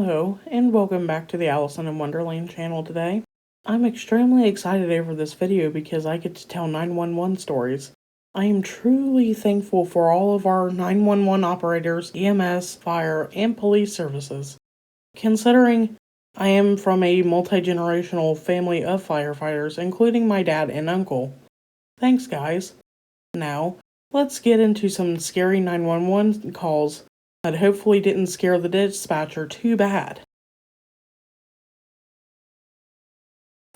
Hello, and welcome back to the Allison in Wonderland channel today. I'm extremely excited over this video because I get to tell 911 stories. I am truly thankful for all of our 911 operators, EMS, fire, and police services. Considering I am from a multi-generational family of firefighters, including my dad and uncle. Thanks, guys. Now, let's get into some scary 911 calls that hopefully didn't scare the dispatcher too bad.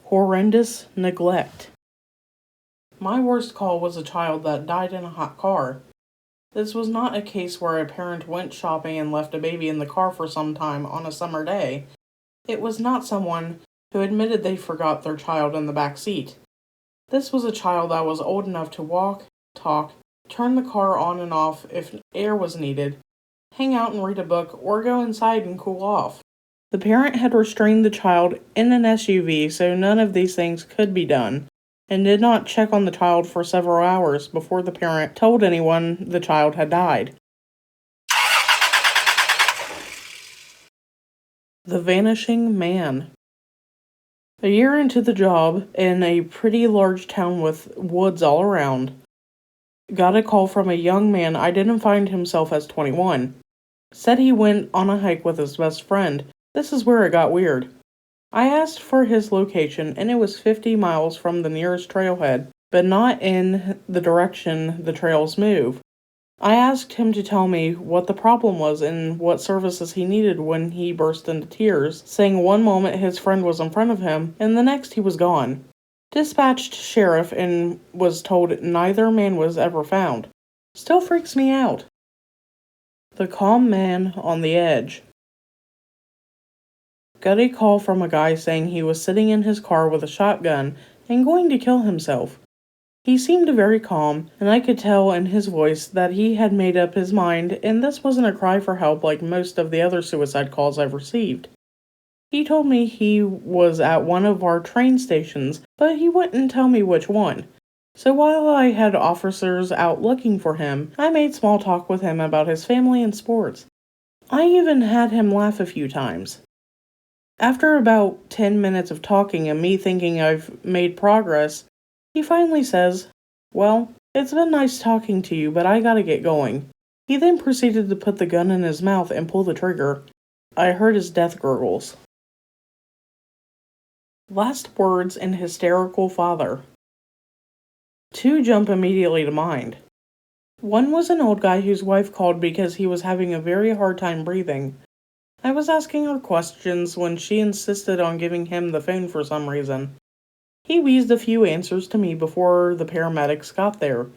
Horrendous neglect. My worst call was a child that died in a hot car. This was not a case where a parent went shopping and left a baby in the car for some time on a summer day. It was not someone who admitted they forgot their child in the back seat. This was a child that was old enough to walk, talk, turn the car on and off if air was needed, hang out and read a book, or go inside and cool off. The parent had restrained the child in an SUV, so none of these things could be done, and did not check on the child for several hours before the parent told anyone the child had died. The vanishing man. A year into the job, in a pretty large town with woods all around, got a call from a young man identifying himself as 21. Said he went on a hike with his best friend. This is where it got weird. I asked for his location, and it was 50 miles from the nearest trailhead, but not in the direction the trails move. I asked him to tell me what the problem was and what services he needed when he burst into tears, saying one moment his friend was in front of him, and the next he was gone. Dispatched sheriff and was told neither man was ever found. Still freaks me out. The calm man on the edge. Got a call from a guy saying he was sitting in his car with a shotgun and going to kill himself. He seemed very calm, and I could tell in his voice that he had made up his mind, and this wasn't a cry for help like most of the other suicide calls I've received. He told me he was at one of our train stations, but he wouldn't tell me which one. So while I had officers out looking for him, I made small talk with him about his family and sports. I even had him laugh a few times. After about 10 minutes of talking and me thinking I've made progress, he finally says, "Well, it's been nice talking to you, but I gotta get going." He then proceeded to put the gun in his mouth and pull the trigger. I heard his death gurgles. Last words and hysterical father. Two jump immediately to mind. One was an old guy whose wife called because he was having a very hard time breathing. I was asking her questions when she insisted on giving him the phone for some reason. He wheezed a few answers to me before the paramedics got there.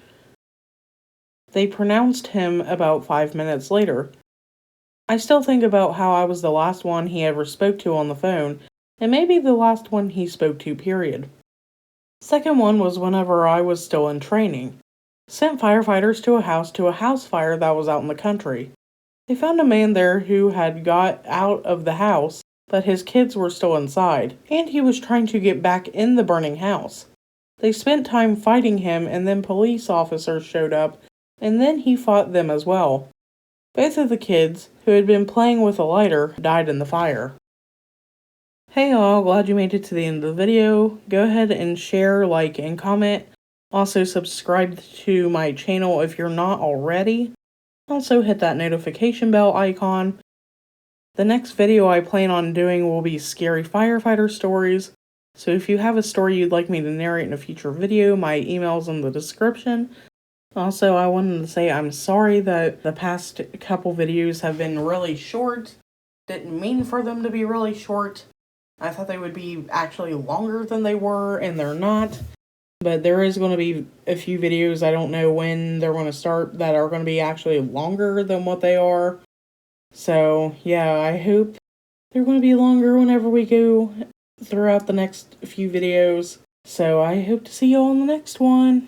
They pronounced him about 5 minutes later. I still think about how I was the last one he ever spoke to on the phone, and maybe the last one he spoke to, period. Second one was whenever I was still in training. Sent firefighters to a house fire that was out in the country. They found a man there who had got out of the house, but his kids were still inside, and he was trying to get back in the burning house. They spent time fighting him, and then police officers showed up, and then he fought them as well. Both of the kids, who had been playing with a lighter, died in the fire. Hey all, glad you made it to the end of the video. Go ahead and share, like, and comment. Also subscribe to my channel if you're not already. Also hit that notification bell icon. The next video I plan on doing will be scary firefighter stories. So if you have a story you'd like me to narrate in a future video, my email's in the description. Also, I wanted to say I'm sorry that the past couple videos have been really short. Didn't mean for them to be really short. I thought they would be actually longer than they were, and they're not. But there is going to be a few videos, I don't know when they're going to start, that are going to be actually longer than what they are. So, yeah, I hope they're going to be longer whenever we go throughout the next few videos. So, I hope to see you all in the next one.